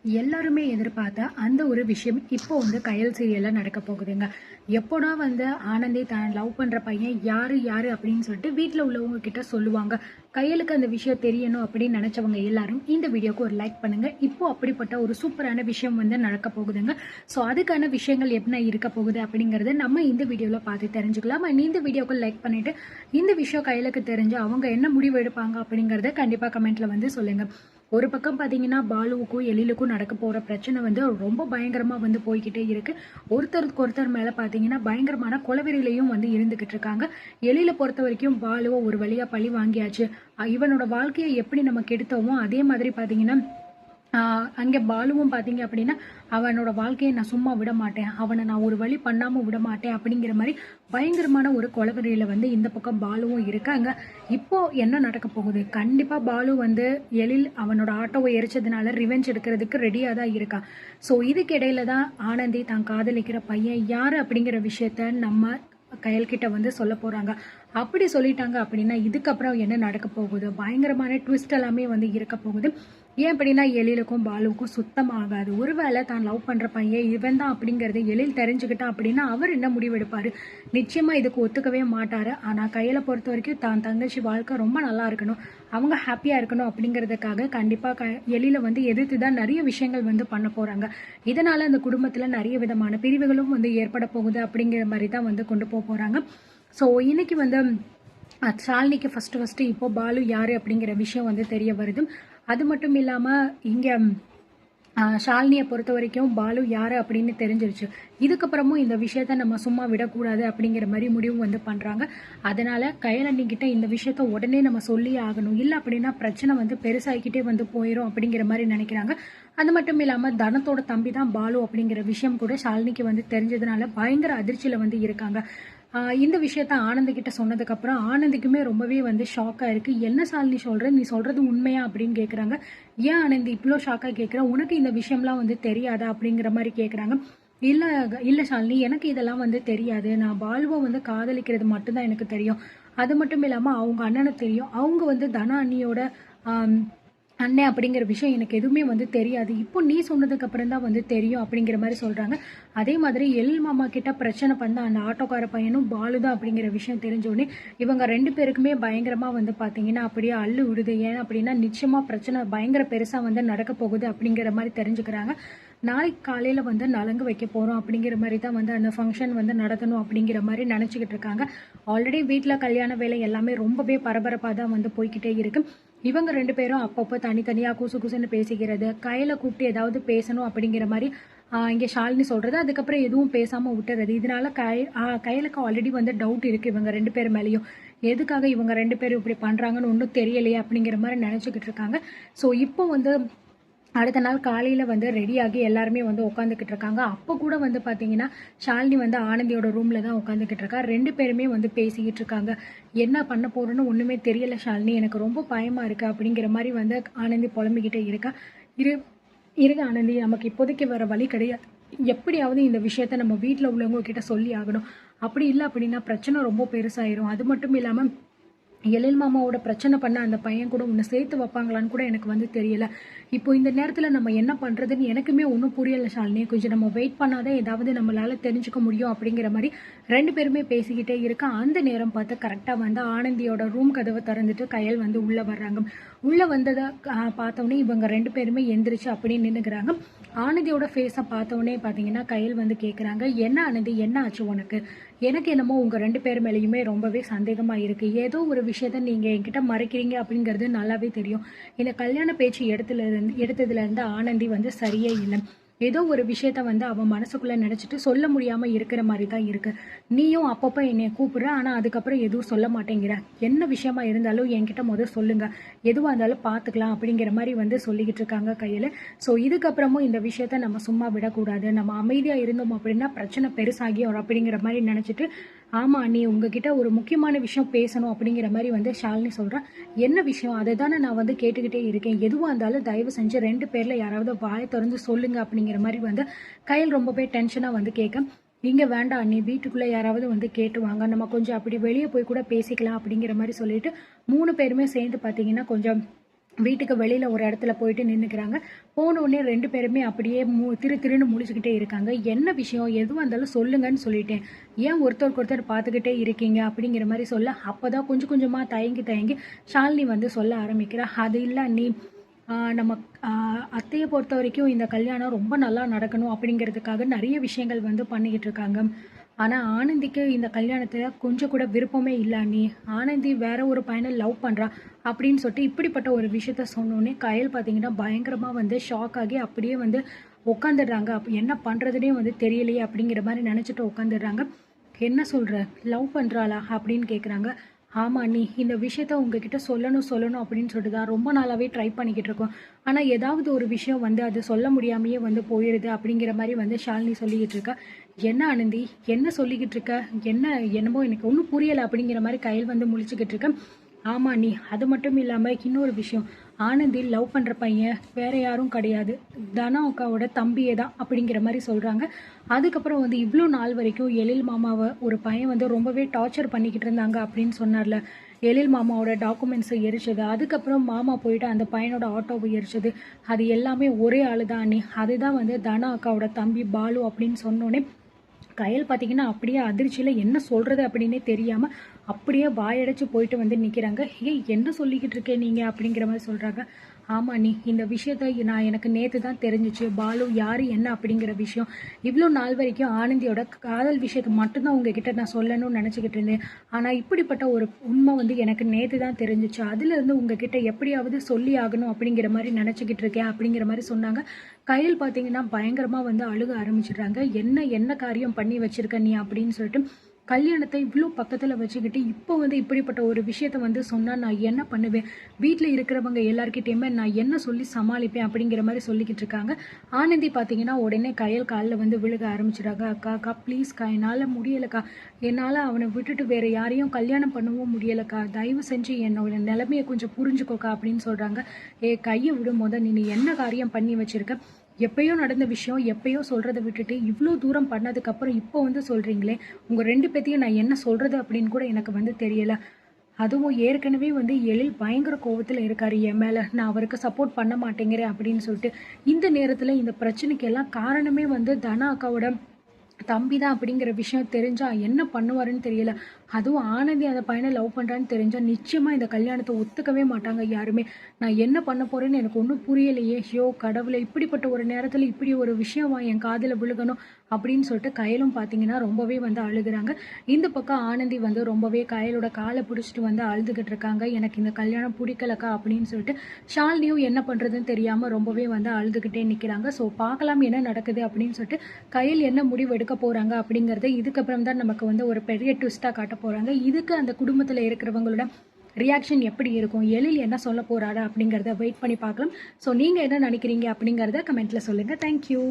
எல்லாருமே எதிர்பார்த்த அந்த ஒரு விஷயம் இப்போ வந்து கயல் சீரியல்ல நடக்க போகுதுங்க. எப்போனா வந்து ஆனந்தி தான் லவ் பண்ற பையன் யாரு யாரு அப்படின்னு சொல்லிட்டு வீட்டில் உள்ளவங்க கிட்ட சொல்லுவாங்க. கயலுக்கு அந்த விஷயம் தெரியணும் அப்படின்னு நினைச்சவங்க எல்லாரும் இந்த வீடியோக்கு ஒரு லைக் பண்ணுங்க. இப்போ அப்படிப்பட்ட ஒரு சூப்பரான விஷயம் வந்து நடக்க போகுதுங்க. ஸோ அதுக்கான விஷயங்கள் என்ன இருக்க போகுது அப்படிங்கறத நம்ம இந்த வீடியோல பார்த்து தெரிஞ்சுக்கலாம். இந்த வீடியோக்கு லைக் பண்ணிட்டு இந்த விஷயம் கயலுக்கு தெரிஞ்சு அவங்க என்ன முடிவு எடுப்பாங்க அப்படிங்கறத கண்டிப்பா கமெண்ட்ல வந்து சொல்லுங்க. ஒரு பக்கம் பார்த்தீங்கன்னா பாலுவுக்கும் எழிலுக்கும் நடக்க போகிற பிரச்சனை வந்து ரொம்ப பயங்கரமாக வந்து போய்கிட்டே இருக்கு. ஒருத்தருக்கு ஒருத்தர் மேலே பார்த்தீங்கன்னா பயங்கரமான கொலவெறியிலையும் வந்து இருந்துகிட்டு இருக்காங்க. எழிலை பொறுத்த வரைக்கும் பாலுவை ஒரு வழியாக பழி வாங்கியாச்சு. இவனோட வாழ்க்கையை எப்படி நம்ம கெடுத்தோமோ அதே மாதிரி பார்த்தீங்கன்னா அங்கே பாலுவும் பார்த்தீங்க அப்படின்னா அவனோட வாழ்க்கையை நான் சும்மா விட மாட்டேன், அவனை நான் ஒரு வழி பண்ணாமல் விட மாட்டேன் அப்படிங்கிற மாதிரி பயங்கரமான ஒரு கொலவெறியில் வந்து இந்த பக்கம் பாலுவும் இருக்காங்க. இப்போ என்ன நடக்க போகுது? கண்டிப்பாக பாலு வந்து எழில் அவனோட ஆட்டோவை எரிச்சதுனால ரிவெஞ்ச் எடுக்கிறதுக்கு ரெடியாக தான் இருக்கான். ஸோ இதுக்கு இடையில தான் ஆனந்தி தான் காதலிக்கிற பையன் யார் அப்படிங்கிற விஷயத்த நம்ம கயல்கிட்ட வந்து சொல்ல போகிறாங்க. அப்படி சொல்லிட்டாங்க அப்படின்னா இதுக்கப்புறம் என்ன நடக்க போகுது? பயங்கரமான ட்விஸ்ட் எல்லாமே வந்து இருக்க போகுது. ஏன் அப்படின்னா எழிலுக்கும் பாலுவுக்கும் சுத்தமாகாது. ஒருவேளை தான் லவ் பண்ற பையன் இவன் தான் அப்படிங்கறது எழில் தெரிஞ்சுக்கிட்டான் அப்படின்னா அவர் என்ன முடிவு எடுப்பாரு? நிச்சயமா இதுக்கு ஒத்துக்கவே மாட்டாரு. ஆனா கையில பொறுத்த வரைக்கும் தான் தங்கச்சி வாழ்க்கை ரொம்ப நல்லா இருக்கணும், அவங்க ஹாப்பியா இருக்கணும் அப்படிங்கிறதுக்காக கண்டிப்பா எழில வந்து எதிர்த்து தான் நிறைய விஷயங்கள் வந்து பண்ண போறாங்க. இதனால அந்த குடும்பத்துல நிறைய விதமான பிரிவுகளும் வந்து ஏற்பட போகுது அப்படிங்கிற மாதிரி தான் வந்து கொண்டு போறாங்க. ஸோ இன்னைக்கு வந்து ஷாலினிக்கு ஃபர்ஸ்ட் இப்போ பாலு யாரு அப்படிங்கிற விஷயம் வந்து தெரிய வருது. அது மட்டும் இல்லாமல் இங்கே ஷாலினியை பொறுத்த வரைக்கும் பாலு யார் அப்படின்னு தெரிஞ்சிருச்சு. இதுக்கப்புறமும் இந்த விஷயத்த நம்ம சும்மா விடக்கூடாது அப்படிங்கிற மாதிரி முடிவு வந்து பண்ணுறாங்க. அதனால் கயலண்ணிக்கிட்ட இந்த விஷயத்த உடனே நம்ம சொல்லி ஆகணும், இல்லை அப்படின்னா பிரச்சனை வந்து பெருசாகிக்கிட்டே வந்து போயிடும் அப்படிங்கிற மாதிரி நினைக்கிறாங்க. அது மட்டும் இல்லாமல் தனத்தோட தம்பி தான் பாலு அப்படிங்கிற விஷயம் கூட ஷாலினிக்கு வந்து தெரிஞ்சதுனால பயங்கர அதிர்ச்சியில் வந்து இருக்காங்க. இந்த விஷயத்த ஆனந்திக்கிட்ட சொன்னதுக்கப்புறம் ஆனந்திக்குமே ரொம்பவே வந்து ஷாக்காக இருக்குது. என்ன ஷாலினி சொல்கிற, நீ சொல்கிறது உண்மையா அப்படின்னு கேட்குறாங்க. ஏன் ஆனந்தி இவ்வளோ ஷாக்காக கேட்குற, உனக்கு இந்த விஷயம்லாம் வந்து தெரியாதா அப்படிங்கிற மாதிரி கேட்குறாங்க. இல்லை இல்லை ஷாலினி, எனக்கு இதெல்லாம் வந்து தெரியாது. நான் பாலுவை வந்து காதலிக்கிறது மட்டும்தான் எனக்கு தெரியும். அது மட்டும் இல்லாமல் அவங்க அண்ணனை தெரியும், அவங்க வந்து தன அண்ணியோட அண்ணன் அப்படிங்கிற விஷயம் எனக்கு எதுவுமே வந்து தெரியாது. இப்போ நீ சொன்னதுக்கு அப்புறம் தான் வந்து தெரியும் அப்படிங்கிற மாதிரி சொல்றாங்க. அதே மாதிரி எல் மாமா கிட்ட பிரச்சனை பண்ண அந்த ஆட்டோக்கார பையனும் பாலுதான் அப்படிங்கிற விஷயம் தெரிஞ்சோடனே இவங்க ரெண்டு பேருக்குமே பயங்கரமா வந்து பாத்தீங்கன்னா அப்படியே அள்ளு விடுது. ஏன் அப்படின்னா நிச்சயமா பிரச்சனை பயங்கர பெருசா வந்து நடக்க போகுது அப்படிங்கிற மாதிரி தெரிஞ்சுக்கிறாங்க. நாளைக்கு காலையில வந்து நலங்கு வைக்க போறோம் அப்படிங்கிற மாதிரி தான் வந்து அந்த ஃபங்க்ஷன் வந்து நடத்தணும் அப்படிங்கிற மாதிரி நினைச்சுக்கிட்டு இருக்காங்க. ஆல்ரெடி வீட்டில் கல்யாண வேலை எல்லாமே ரொம்பவே பரபரப்பாக தான் வந்து போய்கிட்டே இருக்கு. இவங்க ரெண்டு பேரும் அப்பப்போ தனித்தனியாக குசு குசுன்னு பேசிக்கிறது, கையில் கூப்பிட்டு ஏதாவது பேசணும் அப்படிங்கிற மாதிரி இங்கே ஷாலினி சொல்கிறது, அதுக்கப்புறம் எதுவும் பேசாமல் விட்டுறது. இதனால கையலுக்கு ஆல்ரெடி வந்து டவுட் இருக்குது இவங்க ரெண்டு பேர் மேலேயும். எதுக்காக இவங்க ரெண்டு பேரும் இப்படி பண்ணுறாங்கன்னு ஒன்றும் தெரியலையே அப்படிங்கிற மாதிரி நினச்சிக்கிட்டு இருக்காங்க. ஸோ இப்போ வந்து அடுத்த நாள் காலையில் வந்து ரெடியாகி எல்லாருமே வந்து உட்காந்துக்கிட்டு இருக்காங்க. அப்போ கூட வந்து பார்த்தீங்கன்னா ஷாலினி வந்து ஆனந்தியோட ரூமில் தான் உட்காந்துக்கிட்டு இருக்கா. ரெண்டு பேருமே வந்து பேசிக்கிட்டு இருக்காங்க. என்ன பண்ண போகிறோன்னு ஒன்றுமே தெரியல ஷாலினி, எனக்கு ரொம்ப பயமாக இருக்குது அப்படிங்கிற மாதிரி வந்து ஆனந்தி புலம்பிக்கிட்டே இருக்கா. இருங்க ஆனந்தி, நமக்கு இப்போதைக்கு வர வழி கிடையாது. எப்படியாவது இந்த விஷயத்த நம்ம வீட்டில் உள்ளவங்க கிட்ட சொல்லி ஆகணும். அப்படி இல்லை அப்படின்னா பிரச்சனை ரொம்ப பெருசாயிரும். அது மட்டும் இல்லாமல் எழில் மாமாவோட பிரச்சனை பண்ண அந்த பையன் கூட உன்னை சேர்த்து வைப்பாங்களான்னு கூட எனக்கு வந்து தெரியல. இப்போ இந்த நேரத்தில் நம்ம என்ன பண்ணுறதுன்னு எனக்குமே ஒன்றும் புரியலை ஷாலினி. கொஞ்சம் நம்ம வெயிட் பண்ணாதான் ஏதாவது நம்மளால தெரிஞ்சுக்க முடியும் அப்படிங்கிற மாதிரி ரெண்டு பேருமே பேசிக்கிட்டே இருக்கா. அந்த நேரம் பார்த்து கரெக்டாக வந்து ஆனந்தியோட ரூம் கதவை திறந்துட்டு கயல் வந்து உள்ளே வர்றாங்க. உள்ளே வந்ததை பார்த்தோன்னே இவங்க ரெண்டு பேருமே எந்திரிச்சு அப்படியே நின்றுக்கிறாங்க. ஆனந்தியோட ஃபேஸை பார்த்தோன்னே பார்த்தீங்கன்னா கயல் வந்து கேட்குறாங்க, என்ன ஆனந்தி, என்ன ஆச்சு உனக்கு? எனக்கு என்னமோ உங்கள் ரெண்டு பேர் மேலேயுமே ரொம்பவே சந்தேகமாக இருக்குது. ஏதோ ஒரு விஷயத்த நீங்கள் என்கிட்ட மறைக்கிறீங்க அப்படிங்கிறது நல்லாவே தெரியும். இந்த கல்யாண பேச்சு எடுத்ததுலேருந்து ஆனந்தி வந்து சரியே இல்லை. ஏதோ ஒரு விஷயத்த வந்து அவன் மனசுக்குள்ளே நினச்சிட்டு சொல்ல முடியாமல் இருக்கிற மாதிரி தான் இருக்குது. நீயும் அப்பப்போ என்னை கூப்பிடுற, ஆனால் அதுக்கப்புறம் எதுவும் சொல்ல மாட்டேங்கிற. என்ன விஷயமா இருந்தாலும் என்கிட்ட முதல் சொல்லுங்க, எதுவாக இருந்தாலும் பார்த்துக்கலாம் அப்படிங்கிற மாதிரி வந்து சொல்லிக்கிட்டு இருக்காங்க கையில். ஸோ இதுக்கப்புறமும் இந்த விஷயத்த நம்ம சும்மா விடக்கூடாது, நம்ம அமைதியாக இருந்தோம் அப்படின்னா பிரச்சனை பெருசாகி வரும் அப்படிங்கிற மாதிரி நினச்சிட்டு, ஆமாம் நீ உங்ககிட்ட ஒரு முக்கியமான விஷயம் பேசணும் அப்படிங்கிற மாதிரி வந்து ஷாலினி சொல்கிறேன். என்ன விஷயம்? அதை தானே நான் வந்து கேட்டுக்கிட்டே இருக்கேன். எதுவாக இருந்தாலும் தயவு செஞ்சு ரெண்டு பேரில் யாராவது வாயை திறந்து சொல்லுங்க அப்படிங்கிற மாதிரி வந்து கையில் ரொம்பவே டென்ஷனாக வந்து கேட்க, இங்கே வேண்டாம் நீ வீட்டுக்குள்ளே யாராவது வந்து கேட்டுவாங்க, நம்ம கொஞ்சம் அப்படி வெளியே போய் கூட பேசிக்கலாம் அப்படிங்கிற மாதிரி சொல்லிட்டு 3 பேருமே சேர்ந்து பார்த்தீங்கன்னா கொஞ்சம் வீட்டுக்கு வெளியில் ஒரு இடத்துல போயிட்டு நின்றுக்கிறாங்க. போனோடனே 2 பேருமே அப்படியே திருன்னு முழிச்சுக்கிட்டே இருக்காங்க. என்ன விஷயம், எதுவாக இருந்தாலும் சொல்லுங்கன்னு சொல்லிட்டேன், ஏன் ஒருத்தருக்கு ஒருத்தர் பார்த்துக்கிட்டே இருக்கீங்க அப்படிங்கிற மாதிரி சொல்ல, அப்போ தான் கொஞ்சம் கொஞ்சமாக தயங்கி தயங்கி ஷாலினி வந்து சொல்ல ஆரம்பிக்கிறா. அது இல்லை நீ நம்ம அத்தையை பொறுத்த வரைக்கும் இந்த கல்யாணம் ரொம்ப நல்லா நடக்கணும் அப்படிங்கிறதுக்காக நிறைய விஷயங்கள் வந்து பண்ணிக்கிட்டு இருக்காங்க. ஆனால் ஆனந்திக்கு இந்த கல்யாணத்தில் கொஞ்சம் கூட விருப்பமே இல்லை நீ. ஆனந்தி வேற ஒரு பையனை லவ் பண்ணுறா அப்படின்னு சொல்லிட்டு இப்படிப்பட்ட ஒரு விஷயத்த சொன்னோன்னே கயல் பார்த்தீங்கன்னா பயங்கரமாக வந்து ஷாக் ஆகி அப்படியே வந்து உட்காந்துடுறாங்க. அப்போ என்ன பண்ணுறதுனே வந்து தெரியலையே அப்படிங்கிற மாதிரி நினச்சிட்டு உட்காந்துடுறாங்க. என்ன சொல்கிற, லவ் பண்ணுறாளா அப்படின்னு கேட்குறாங்க. ஆமாம் நீ இந்த விஷயத்த உங்ககிட்ட சொல்லணும் அப்படின்னு சொல்லிட்டு தான் ரொம்ப நாளாகவே ட்ரை பண்ணிக்கிட்டு இருக்கோம். ஆனால் ஏதாவது ஒரு விஷயம் வந்து அது சொல்ல முடியாமையே வந்து போயிடுது அப்படிங்கிற மாதிரி வந்து ஷாலினி சொல்லிக்கிட்டு இருக்கா. என்ன ஆனந்தி, என்ன சொல்லிக்கிட்டு இருக்க, என்ன என்னமோ எனக்கு ஒன்றும் புரியலை அப்படிங்கிற மாதிரி கையில் வந்து முழிச்சுக்கிட்டு இருக்க. ஆமாம் நீ, அது மட்டும் இல்லாமல் இன்னொரு விஷயம், ஆனந்தி லவ் பண்ணுற பையன் வேற யாரும் கிடையாது, தனா அக்காவோட தம்பியே தான் அப்படிங்கிற மாதிரி சொல்கிறாங்க. அதுக்கப்புறம் வந்து இவ்வளோ நாள் வரைக்கும் எழில் மாமாவை ஒரு பையன் வந்து ரொம்பவே டார்ச்சர் பண்ணிக்கிட்டு இருந்தாங்க அப்படின்னு சொன்னார்ல. எழில் மாமாவோட டாக்குமெண்ட்ஸை எரிச்சது, அதுக்கப்புறம் மாமா போயிட்டு அந்த பையனோட ஆட்டோவை எரிச்சது, அது எல்லாமே ஒரே ஆள் தான் நீ. அதுதான் வந்து தனா அக்காவோட தம்பி பாலு அப்படின்னு சொன்னோன்னே கயல் பார்த்தீங்கன்னா அப்படியே அதிர்ச்சியில் என்ன சொல்கிறது அப்படின்னே தெரியாமல் அப்படியே வாயடைச்சு போயிட்டு வந்து நிற்கிறாங்க. ஏய் என்ன சொல்லிக்கிட்டு இருக்கேன் நீங்கள் அப்படிங்கிற மாதிரி சொல்கிறாங்க. ஆமாம் நீ, இந்த விஷயத்த எனக்கு நேற்று தான் தெரிஞ்சிச்சு, பாலு யார் என்ன அப்படிங்கிற விஷயம். இவ்வளோ நாள் வரைக்கும் ஆனந்தியோட காதல் விஷயத்தை மட்டும்தான் உங்ககிட்ட நான் சொல்லணும்னு நினச்சிக்கிட்டு இருந்தேன். ஆனால் இப்படிப்பட்ட ஒரு உண்மை வந்து எனக்கு நேற்று தான் தெரிஞ்சிச்சு. அதுலேருந்து உங்ககிட்ட எப்படியாவது சொல்லி ஆகணும் அப்படிங்கிற மாதிரி நினச்சிக்கிட்டு இருக்கேன் அப்படிங்கிற மாதிரி சொன்னாங்க. கையில் பார்த்தீங்கன்னா பயங்கரமாக வந்து அழுக ஆரம்பிச்சிடுறாங்க. என்ன என்ன காரியம் பண்ணி வச்சிருக்க நீ அப்படின்னு சொல்லிட்டு, கல்யாணத்தை இவ்வளோ பக்கத்தில் வச்சுக்கிட்டு இப்போ வந்து இப்படிப்பட்ட ஒரு விஷயத்த வந்து சொன்னால் நான் என்ன பண்ணுவேன், வீட்டில் இருக்கிறவங்க எல்லாருக்கிட்டேயுமே நான் என்ன சொல்லி சமாளிப்பேன் அப்படிங்கிற மாதிரி சொல்லிக்கிட்டு இருக்காங்க. ஆனந்தி பார்த்தீங்கன்னா உடனே கையல் காலில் வந்து விழுக ஆரம்பிச்சிடுறாங்க. அக்கா அக்கா ப்ளீஸ்க்கா, என்னால் முடியலைக்கா, என்னால் அவனை விட்டுட்டு வேறு யாரையும் கல்யாணம் பண்ணவும் முடியலைக்கா, தயவு செஞ்சு என்னோட நிலைமையை கொஞ்சம் புரிஞ்சுக்கோக்கா அப்படின்னு சொல்கிறாங்க. கையை விடும் போது நீ என்ன காரியம் பண்ணி வச்சிருக்க, எப்பயோ நடந்த விஷயம் எப்பயோ சொல்கிறத விட்டுட்டு இவ்வளோ தூரம் பண்ணதுக்கப்புறம் இப்போ வந்து சொல்கிறீங்களே, உங்கள் 2 பேத்தையும் நான் என்ன சொல்கிறது அப்படின்னு கூட எனக்கு வந்து தெரியலை. அதுவும் ஏற்கனவே வந்து எழில் பயங்கர கோவத்தில் இருக்காரு என் மேலே, நான் அவருக்கு சப்போர்ட் பண்ண மாட்டேங்கிறேன் அப்படின்னு சொல்லிட்டு. இந்த நேரத்தில் இந்த பிரச்சனைக்கு எல்லாம் காரணமே வந்து தனா அக்காவோட தம்பி தான் அப்படிங்கிற விஷயம் தெரிஞ்சா என்ன பண்ணுவாருன்னு தெரியல. அதுவும் ஆனந்தி அந்த பையனை லவ் பண்ணுறான்னு தெரிஞ்சா நிச்சயமாக இந்த கல்யாணத்தை ஒத்துக்கவே மாட்டாங்க யாருமே. நான் என்ன பண்ண போகிறேன்னு எனக்கு ஒன்றும் புரியலையே. ஐயோ கடவுளை, இப்படிப்பட்ட ஒரு நேரத்தில் இப்படி ஒரு விஷயமா என் காதில் விழுகணும் அப்படின்னு சொல்லிட்டு கயலும் பார்த்தீங்கன்னா ரொம்பவே வந்து அழுகுறாங்க. இந்த பக்கம் ஆனந்தி வந்து ரொம்பவே கயலோட காலை பிடிச்சிட்டு வந்து அழுதுகிட்டு இருக்காங்க. எனக்கு இந்த கல்யாணம் பிடிக்கலக்கா அப்படின்னு சொல்லிட்டு. ஷாலினியும் என்ன பண்ணுறதுன்னு தெரியாமல் ரொம்பவே வந்து அழுதுகிட்டே நிற்கிறாங்க. ஸோ பார்க்கலாம் என்ன நடக்குது அப்படின்னு சொல்லிட்டு. கயல் என்ன முடிவு எடுக்க போகிறாங்க அப்படிங்கிறத இதுக்கப்புறம் தான் நமக்கு வந்து ஒரு பெரிய ட்விஸ்ட்டாக காட்ட போகிறாங்க. இதுக்கு அந்த குடும்பத்தில் இருக்கிறவங்களோட ரியாக்ஷன் எப்படி இருக்கும், எழில் என்ன சொல்ல போகிறாரு அப்படிங்கிறத வெயிட் பண்ணி பார்க்கலாம். ஸோ நீங்கள் என்ன நினைக்கிறீங்க அப்படிங்கிறத கமெண்ட்டில் சொல்லுங்கள். தேங்க்யூ.